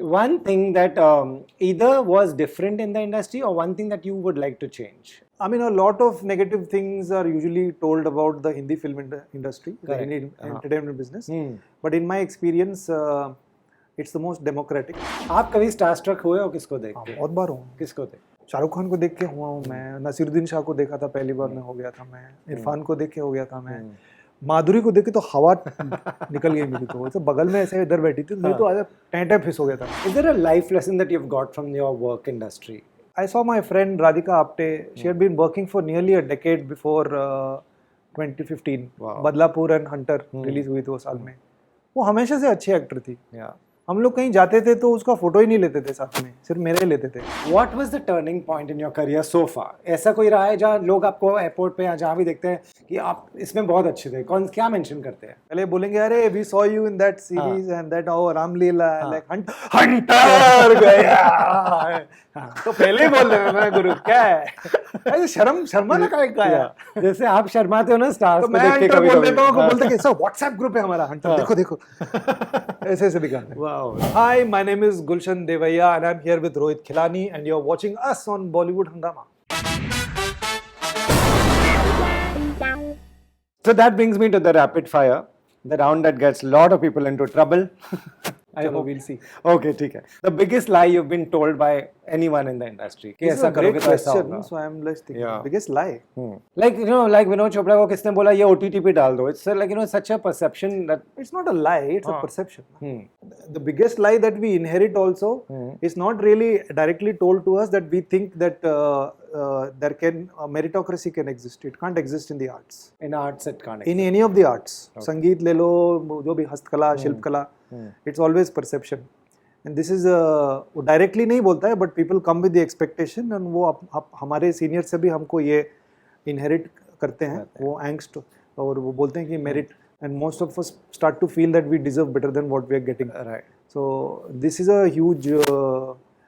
One thing that either was different in the industry or one thing that you would like to change. I mean, a lot of negative things are usually told about the Hindi film industry, the Correct. Hindi entertainment business. Hmm. But in my experience, it's the most democratic. आप कभी star struck हुए हो किसको देख के? बहुत बार हूँ. किसको देख? शाहरुख खान को देख के हुआ हूँ मैं, नसीरुद्दीन शाह को देखा था पहली बार में, हो गया था मैं, इरफान को देख के हो गया था मैं, माधुरी को देख के तो हवा निकल गई मेरी, तो ऐसे बगल में ऐसे इधर बैठी थी, मेरी तो आज टेंटे फिस हो गया था. Is there a life lesson that you've got from your work industry? I saw my friend Radhika Apte. She had been working for nearly a decade before 2015. Wow. Badlapur and Hunter release हुई थी वो साल में. वो हमेशा से अच्छी actor थी. Yeah. हम लोग कहीं जाते थे तो उसका फोटो ही नहीं लेते थे साथ में, सिर्फ मेरे ही लेते थे. What was the turning point in your career so far? ऐसा कोई रहा है जहाँ लोग आपको एयरपोर्ट पे या जहाँ भी देखते हैं कि आप इसमें बहुत अच्छे थे, कौन क्या मेंशन करते हैं? पहले बोलेंगे अरे we saw you in that series and that oh Ramleela, like hunter गया. तो पहले ही बोल देते मैं गुरु क्या है, ऐसे शर्मा ना का है. जैसे आप शर्माते हो ना स्टार्स तो को मैं देख के हंटर कभी बोल कभी. देता हूँ, बोलते कि सर व्हाट्सएप ग्रुप है हमारा हंटर, देखो देखो ऐसे ऐसे दिखाते हैं. Wow. Hi, my name is Gulshan Devaya and I'm here with Rohit Khilani and you're watching us on Bollywood Hungama. So that brings me to the rapid fire, the round that gets a lot of people into trouble. I Chalo, hope. we'll see. Okay, ठीक है. The biggest lie you've been told by anyone in the industry. कि This is ऐसा a great करोगे तो ऐसा question, होगा. so I'm just thinking, Yeah. biggest lie. Like you know, like Vinod Chopra को किसने बोला ये OTT पे डाल दो. It's like you know such a perception that. It's not a lie, it's a perception. The biggest lie that we inherit also is not really directly told to us, that we think that there can meritocracy can exist. It can't exist in the arts. In arts it can't. In any of the arts, संगीत ले लो, जो भी हस्तकला, शिल्पकला, it's always perception. And this is वो directly नहीं बोलता है, but people come with the expectation and वो हमारे senior से भी हमको ये inherit करते हैं, वो angst, और वो बोलते हैं कि merit, and most of us start to feel that we deserve better than what we are getting. Right. So this is a huge.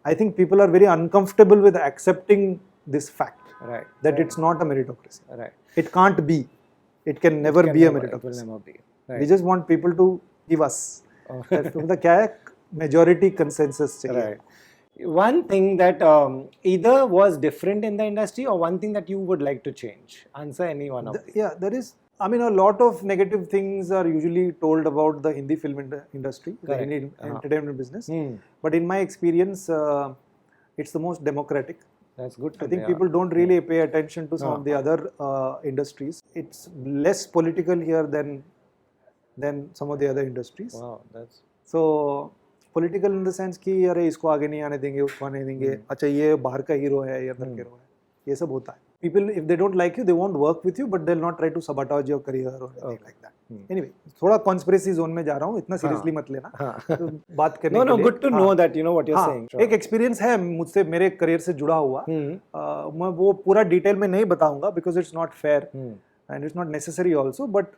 I think people are very uncomfortable with accepting this fact. Right. That it's not a meritocracy. Right. It can't be. It can never be a It will meritocracy. never be. We Right. just want people to give us. मतलब क्या है? Majority consensus चाहिए. Right. One thing that either was different in the industry or one thing that you would like to change. Answer any one of these. Yeah, there is. I mean, a lot of negative things are usually told about the Hindi film industry, the Correct. Hindi entertainment business. Hmm. But in my experience, it's the most democratic. That's good. I think people don't really pay attention to some of the other industries. It's less political here than some of the other industries. Wow, that's. So political in the sense कि अरे इसको आगे नहीं आने देंगे, उसको आने देंगे, अच्छा ये बाहर का हीरो है, ये अंदर का हीरो है, ये सब होता है. People, if they don't like you, they won't work with you, but they'll not try to sabotage your career or anything like that. Anyway, थोड़ा conspiracy zone में जा रहा हूँ, इतना seriously मत लेना. तो बात करने No, के no, लिए. good to know that you know what you're saying. एक experience है मुझसे, मेरे career से जुड़ा हुआ. मैं वो पूरा detail में नहीं बताऊंगा because it's not fair and it's not necessary also. But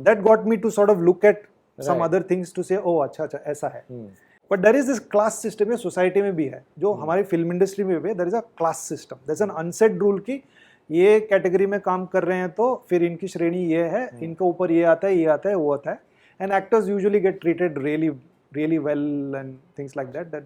that got me to sort of look at some other things to say, oh अच्छा अच्छा ऐसा है. But there is this class system है, society में भी है, जो हमारी फिल्म इंडस्ट्री में भी है. there is a class system, there is an unsaid rule कि ये कैटेगरी में काम कर रहे हैं तो फिर इनकी श्रेणी ये है, इनके ऊपर ये आता है, ये आता है, वो आता है. And actors usually get treated really well and things like that. That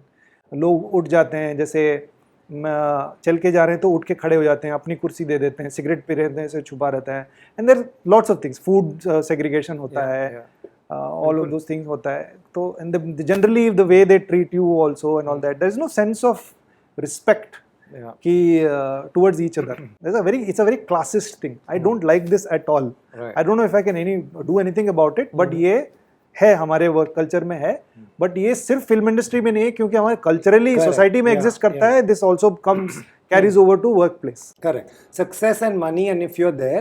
लोग उठ जाते हैं, जैसे चल के जा रहे हैं तो उठ के खड़े हो जाते हैं, अपनी कुर्सी दे देते हैं, सिगरेट पी रहे हैं, ऐसे छुपा रहता है. And there are lots of things, food segregation होता है. All of those things होता है. तो and generally the way they treat you also and all that, there is no sense of respect कि towards each other. It's a very classist thing. I don't like this at all. Right. I don't know if I can do anything about it, but ये है हमारे work culture में है. But ये सिर्फ film industry में नहीं है, क्योंकि हमारे कल्चरली सोसाइटी में एग्जिस्ट करता है. This also comes carries over to workplace. Correct. Success and money, and if you're there,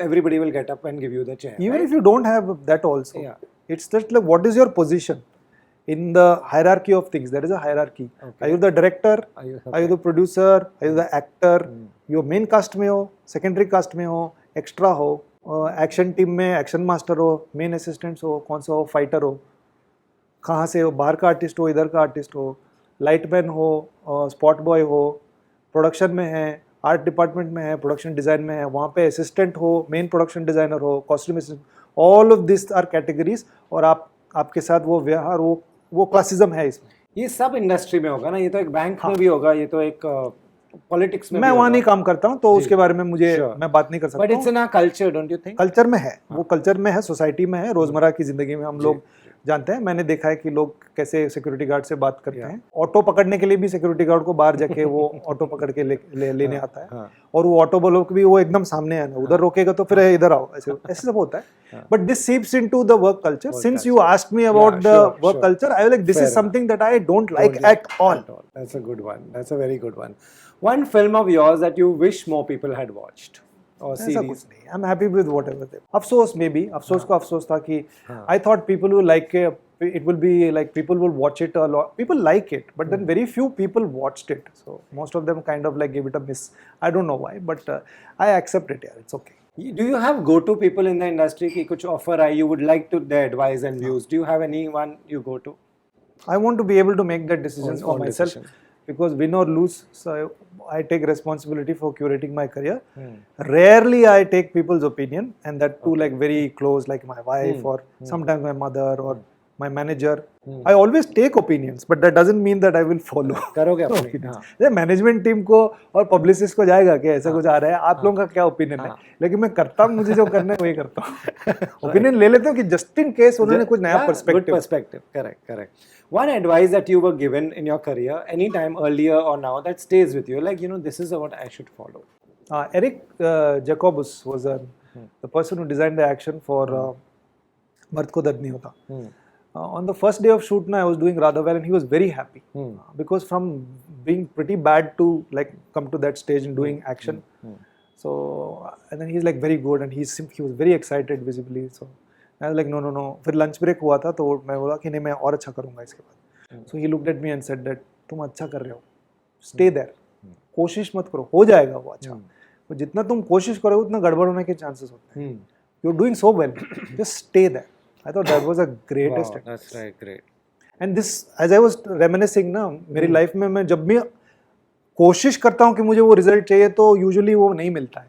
everybody will get up and give you the chair. Even right? if you don't have that also, Yeah. it's just like what is your position in the hierarchy of things. There is a hierarchy. Are you the director? Are you the producer? Are you the actor? You main cast में हो, secondary cast में हो, extra हो, action team में action master हो, main assistants हो, कौन सा हो, fighter हो, कहाँ से हो, बाहर का आर्टिस्ट हो, इधर का आर्टिस्ट हो, लाइटमैन हो, स्पॉट बॉय हो, प्रोडक्शन में है, आर्ट डिपार्टमेंट में है, प्रोडक्शन डिज़ाइन में है, वहाँ पे असिस्टेंट हो, मेन प्रोडक्शन डिज़ाइनर हो, costume assistant, all of this are categories. और आपके साथ वो व्यवहार, वो क्लासिज्म है इसमें. ये सब इंडस्ट्री में होगा ना, ये तो एक बैंक में भी होगा, ये तो एक पॉलिटिक्स में मैं भी वहाँ होगा। नहीं काम करता हूँ तो उसके बारे में मुझे Sure. मैं बात नहीं कर सकता but it's in our culture, don't you think? Culture में है, वो कल्चर में है, सोसाइटी में है, रोजमर्रा की जिंदगी में हम लोग जानते हैं। मैंने देखा है कि लोग कैसे सिक्योरिटी गार्ड से बात करते हैं। ऑटो पकड़ने के लिए भी सिक्योरिटी गार्ड को बाहर जाके वो ऑटो पकड़ के लेने आता है। और वो ऑटो वालों को भी वो एकदम सामने है ना, उधर रोकेगा तो फिर इधर आओ, ऐसे ऐसे सब होता है। But this seeps into the work culture. Since you asked me about the work culture, I like this is something that I don't like at all. That's a good one. That's a very good one. One film of yours that you wish more people had watched or ऐसा series? कुछ नहीं, I am happy with whatever they. अफसोस may be, अफसोस को अफसोस था कि I thought people will like it will be like people will watch it a lot, people like it, but then very few people watched it, so most of them kind of like gave it a miss. I don't know why, but I accept it. Yeah, it's okay. Do you have go-to people in the industry ki kuch offer hai, you would like to their advice and views? Do you have anyone you go to? I want to be able to make that decisions for myself, because win or lose, so I take responsibility for curating my career. Rarely I take people's opinion, and that too like very close, like my wife or sometimes my mother or my manager. I always take opinions, but that doesn't mean that I will follow. करोगे अपनी? जैसे management team को और publicist को जाएगा कि ऐसा कुछ आ रहा है, आप लोगों का क्या ओपिनियन है, लेकिन मैं करता हूँ, मुझे जो करना है वही करता हूँ। ओपिनियन ले लेते हो कि जस्ट इन केस उन्होंने कुछ नया perspective. Correct. One advice that you were given in your career, anytime earlier or now, that stays with you, like, you know, this is what I should follow. Eric Jacobus was the person who designed the action for मर्द को दर्द नहीं होता. On the first day of shoot, I was doing rather well, and he was very happy because from being pretty bad to like come to that stage and doing action. So and then he's like very good, and he was very excited visibly. So I was like no. फिर lunch break हुआ था तो मैं बोला कि नहीं मैं और अच्छा करूँगा इसके बाद. So he looked at me and said that तुम अच्छा कर रहे हो, stay there, कोशिश मत करो, हो जाएगा वो अच्छा. तो जितना तुम कोशिश करोगे उतना गड़बड़ होने के चांसेस होते हैं. You're doing so well, just stay there. I thought that was a greatest. Wow, that's right, great. And this, as I was reminiscing ना, मेरी लाइफ में मैं जब भी कोशिश करता हूँ कि मुझे वो रिजल्ट चाहिए तो यूजुअली वो नहीं मिलता है.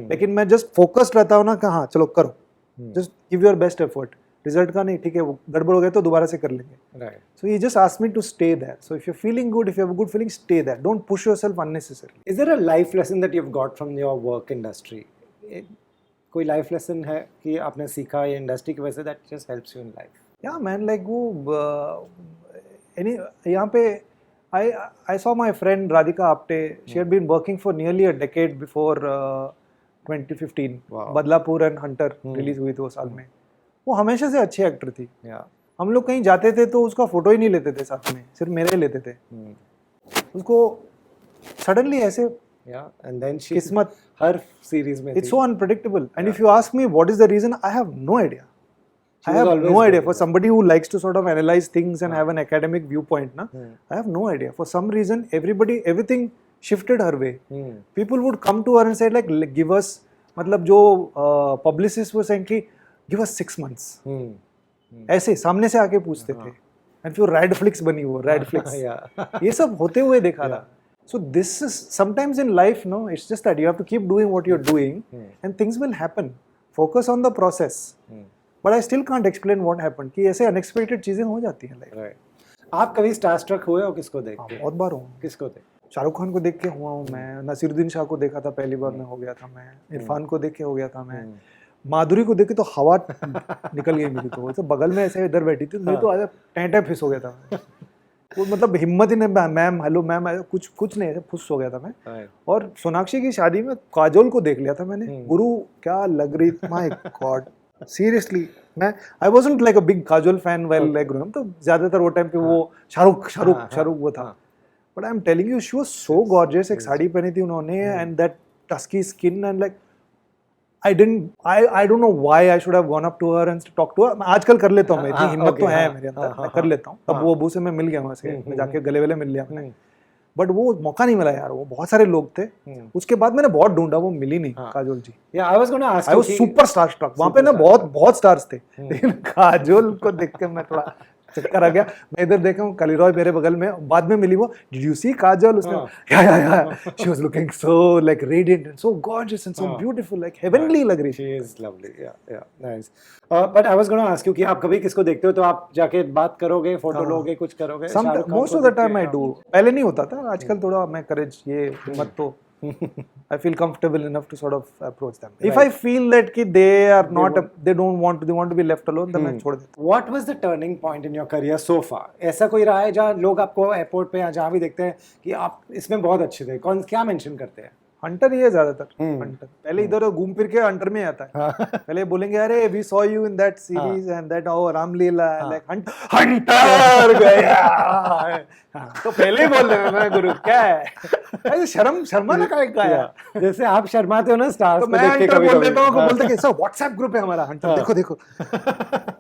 लेकिन मैं जस्ट फोकस्ड रहता हूँ ना कि हाँ चलो करो, just give your best effort. Result का नहीं, ठीक है वो गड़बड़ हो गया तो दोबारा से कर लेंगे. Right. So he just asked me to stay there. So if you're feeling good, if you have a good feeling, stay there. Don't push yourself unnecessarily. Is there a life lesson that you've got from your work industry? कोई life lesson है कि आपने सीखा ये industry की वजह से that just helps you in life? Yeah, man, like वो यहाँ पे I saw my friend Radhika Apte. She had been working for nearly a decade before 2015. Wow. Badlapur and Hunter release हुई थी वो साल में. वो हमेशा से अच्छी एक्टर थी. Yeah. हम लोग कहीं जाते थे तो उसका फोटो ही नहीं लेते थे साथ में, सिर्फ मेरे ही लेते थे. उसको सडनली ऐसे and then she किस्मत हर सीरीज में it's so unpredictable. And if you ask me what is the reason, I have no idea. I have no idea. For somebody who likes to sort of analyze things and have an academic viewpoint, I have no idea. For some reason, everything shifted her way. People would come to her and say like, give us, मतलब जो publicists were saying कि give us 6 months. ऐसे सामने से आके पूछते थे. And फिर Radflix बनी वो Radflix. ये सब होते हुए देखा था. So this is sometimes in life, no, it's just that you have to keep doing what you're doing and things will happen. Focus on the process. But I still can't explain what happened. कि ऐसे unexpected चीजें हो जाती हैं life. आप कभी starstruck हुए हो किसको देख के? बहुत बार हूँ. किसको देख? शाहरुख खान को देख के हुआ हूँ मैं. नसीरुद्दीन शाह को देखा था पहली बार में, हो गया था मैं. इरफान को देख के हो गया था मैं. माधुरी को देख के तो हवा निकल गई मेरी. तो बगल में ऐसे इधर बैठी थी, मेरी तो आज टेंटे फिस हो गया था. वो मतलब हिम्मत ही नहीं, मैम हेलो मैम, कुछ नहीं, ऐसे फुस हो गया था मैं. और सोनाक्षी की शादी में काजोल को देख लिया था मैंने. गुरु क्या लग रही, माय गॉड सीरियसली. मैं I wasn't like a big Kajol fan while like growing up, तो ज्यादातर वो टाइम पे वो शाहरुख वो था. But I am telling you she was so gorgeous. एक साड़ी पहनी थी उन्होंने and that dusky skin and like I don't know why I should have gone up to her and talk to her. मैं आजकल कर लेता हूँ, मैं इतनी हिम्मत तो है मेरे अंदर, मैं कर लेता हूँ. तब वो अबू से मैं मिल गया वहाँ से, मैं जाके गले मिल लिया मैंने. बट वो मौका नहीं मिला यार. वो बहुत सारे लोग थे. उसके बाद मैंने बहुत ढूंढा, वो मिली नहीं काजोल जी. I was going to ask you. I was super starstruck. वहाँ पे ना बहुत स्टार्स थे, लेकिन काजोल को देख के मैं थोड़ा चक्कर आ गया. मैं इधर देखा हूँ, कलिरॉय मेरे बगल में, बाद में मिली वो, डिड यू सी काजल, उसने या she was looking so like radiant and so gorgeous and so beautiful, like heavenly लग रही थी. She is lovely. Yeah nice. But I was gonna ask you कि आप कभी किसको देखते हो तो आप जाके बात करोगे, फोटो लोगे, कुछ करोगे? Most of the time I do. पहले नहीं होता था, आजकल थोड़ा मैं करेज ये हिम्मत तो I feel comfortable enough to sort of approach them. If I feel that कि they are not, they want to be left alone, then मैं छोड़ देता हूँ. What was the turning point in your career so far? ऐसा कोई रहा है जहाँ लोग आपको एयरपोर्ट पे या जहाँ भी देखते हैं कि आप इसमें बहुत अच्छे थे, कौन क्या मेंशन करते हैं? हंटर ही है ज्यादातर. हंटर पहले इधर घूम फिर के हंटर में आता है. पहले बोलेंगे अरे we saw you in that series and that oh Ramleela, like hunter गया. तो पहले ही बोल रहे मैं गुरु क्या है, अरे शर्मा ना का है. जैसे आप शर्माते हो ना स्टार्स तो मैं हंटर बोल देता हूँ, बोलते कि सर व्हाट्सएप ग्रुप है हमारा हंटर, देखो देखो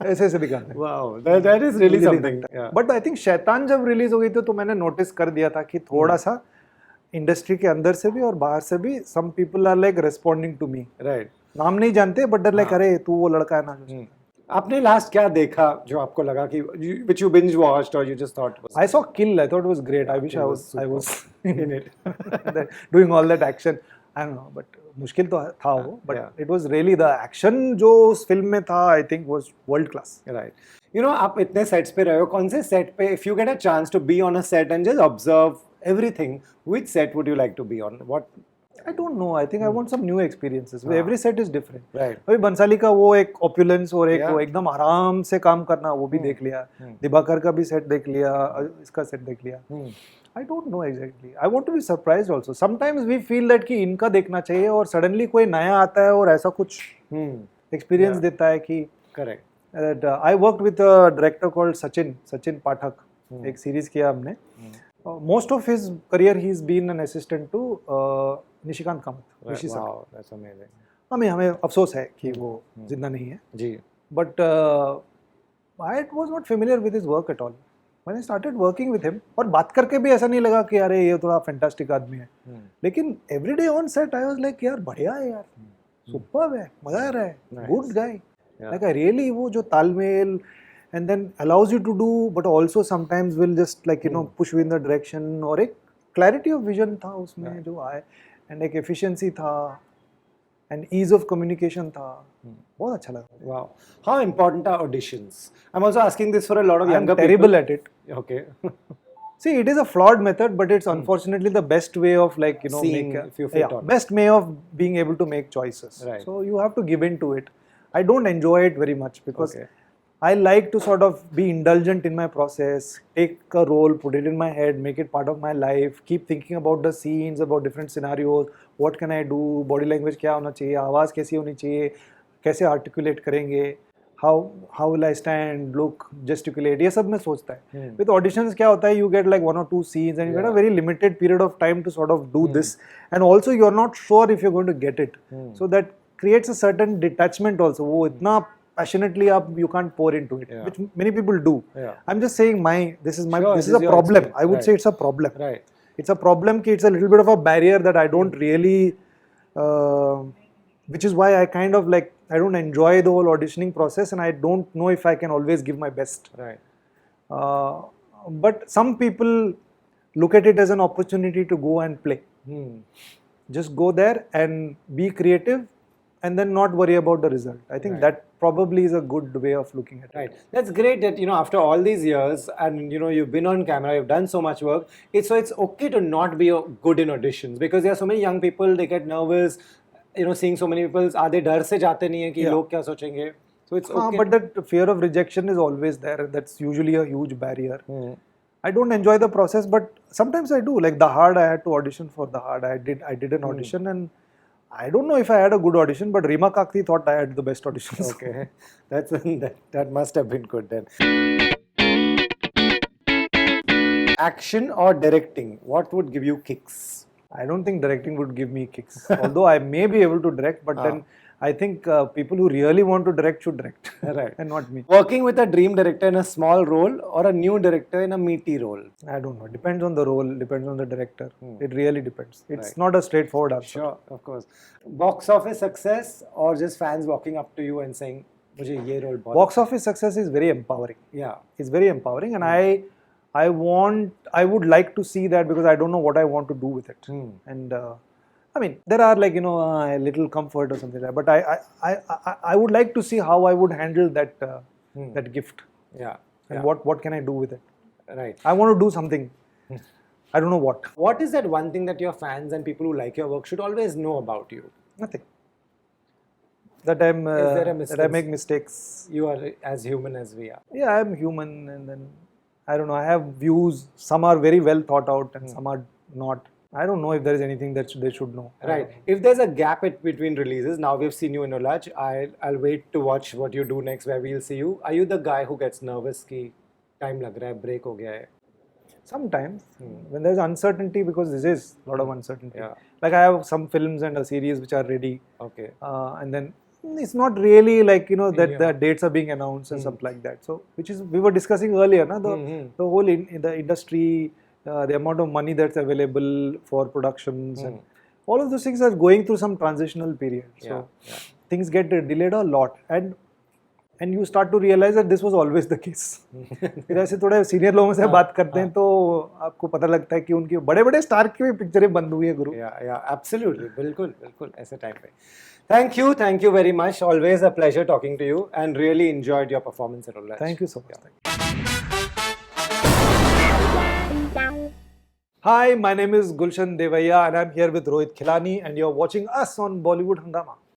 ऐसे ऐसे दिखाते हैं. Wow, that is really something. But I think शैतान जब रिलीज हो गई थी तो मैंने नोटिस कर दिया था कि थोड़ा सा इंडस्ट्री के अंदर से भी और बाहर से भी some people are like responding to me. Right. नाम नहीं जानते बट लाइक अरे तू वो लड़का है ना. आपने लास्ट क्या देखा जो आपको लगा कि which you binge watched or you just thought was... I saw Kill. I thought it was great. I wish I was in it doing all that action. I don't know, but मुश्किल तो था वो, but it was really the action जो उस film में था, I think was world class. Right. You know, आप इतने सेट्स पे रहे हो, कौन से सेट पे if you get a chance to be on a set and just observe everything, which set would you like to be on? What? I don't know. I think I want some new experiences. Every set is different. Right. अभी बंसाली का वो एक opulence और एक वो एकदम आराम से काम करना, वो भी देख लिया. दिबाकर का भी सेट देख लिया, इसका सेट देख लिया. I don't know exactly. I want to be surprised also. Sometimes we feel that कि इनका देखना चाहिए और suddenly कोई नया आता है और ऐसा कुछ experience देता है कि. Correct. That I worked with a director called Sachin Pathak. एक series किया हमने. Most of his career he's been an assistant to Nishikant Kamat. Wow, that's amazing. हमें अफसोस है कि वो जिंदा नहीं है जी. But I was not familiar with his work at all. When I started working with him, और बात करके भी ऐसा नहीं लगा कि अरे ये थोड़ा फैंटास्टिक आदमी है. लेकिन every day on set I was like यार बढ़िया है यार, सुपर्ब है, मजा आ रहा है, good guy. Like I really वो जो तालमेल and then allows you to do, but also sometimes will just like you know push you in the direction. और एक clarity of vision था उसमें जो आए, and एक efficiency था, and ease of communication था. बहुत अच्छा लगा. Wow. How important are auditions? I'm also asking this for a lot of younger people. I'm terrible at it. Okay. See, it is a flawed method, but it's unfortunately the best way of like you know seeing if you fit on. Best way of being able to make choices. Right. So you have to give in to it. I don't enjoy it very much because I like to sort of be indulgent in my process, take a role, put it in my head, make it part of my life, keep thinking about the scenes, about different scenarios, what can I do, body language क्या होना चाहिए, आवाज़ कैसी होनी चाहिए, कैसे articulate करेंगे, how will I stand, look, gesticulate, ये सब मैं सोचता है. With auditions क्या होता है, you get like 1 or 2 scenes and you get a very limited period of time to sort of do this, and also you're not sure if you're going to get it. So that creates a certain detachment also. वो इतना passionately you can't pour into it, which many people do. I'm just saying this is a problem. I would say it's a problem. Right. It's a problem. It's a little bit of a barrier that I don't really, which is why I kind of like, I don't enjoy the whole auditioning process and I don't know if I can always give my best. Right. But some people look at it as an opportunity to go and play. Just go there and be creative and then not worry about the result. I think that probably is a good way of looking at it. Right. That's great that, you know, after all these years and, you know, you've been on camera, you've done so much work. It's okay to not be good in auditions because there are so many young people, they get nervous, you know, seeing so many people, आधे डर से जाते नहीं है कि लोग क्या सोचेंगे. So it's okay. But that fear of rejection is always there. That's usually a huge barrier. I don't enjoy the process, but sometimes I do. Like The Hard, I had to audition for The Hard. I did an audition and I don't know if I had a good audition, but Rima Kakti thought I had the best auditions. Okay, that must have been good then. Action or directing? What would give you kicks? I don't think directing would give me kicks. Although I may be able to direct, but then I think people who really want to direct should direct. Right. And not me. Working with a dream director in a small role or a new director in a meaty role? I don't know. Depends on the role, depends on the director. It really depends. It's not a straightforward answer. Sure, of course. Box office success or just fans walking up to you and saying, मुझे ये role बहुत Box office success is very empowering. yeah It's very empowering, and I would like to see that, because I don't know what I want to do with it. And I mean, there are like, you know, a little comfort or something like that, but I would like to see how I would handle that that gift, yeah and what can I do with it. right. I want to do something. I don't know what. What is that one thing that your fans and people who like your work should always know about you? Nothing. That there a that I make mistakes. You are as human as we are. Yeah, I am human, and then I don't know. I have views. Some are very well thought out, and some are not. I don't know if there is anything that they should know. Right. If there's a gap between releases, now we've seen you in Ulaj. I'll wait to watch what you do next, where we'll see you. Are you the guy who gets nervous कि time लग रहा है, break हो गया है? Sometimes when there's uncertainty, because this is a lot of uncertainty. Yeah. Like I have some films and a series which are ready, Okay. and then it's not really like, you know, that Yeah. the dates are being announced and stuff like that. So which is, we were discussing earlier, na, the whole in the industry, the amount of money that's available for productions and all of those things are going through some transitional period. So Yeah. things get delayed a lot, and you start to realize that this was always the case. फिर ऐसे थोड़े senior लोगों से बात करते हैं तो आपको पता लगता है कि उनकी बड़े-बड़े स्टार की भी पिक्चरें बंद हुई है गुरु. Yeah, absolutely. बिल्कुल ऐसे टाइम पे. Thank you very much. Always a pleasure talking to you, and really enjoyed your performance at Ulaj. Thank you so much. Hi, my name is Gulshan Devaiya, and I'm here with Rohit Khilani, and you're watching us on Bollywood Hungama.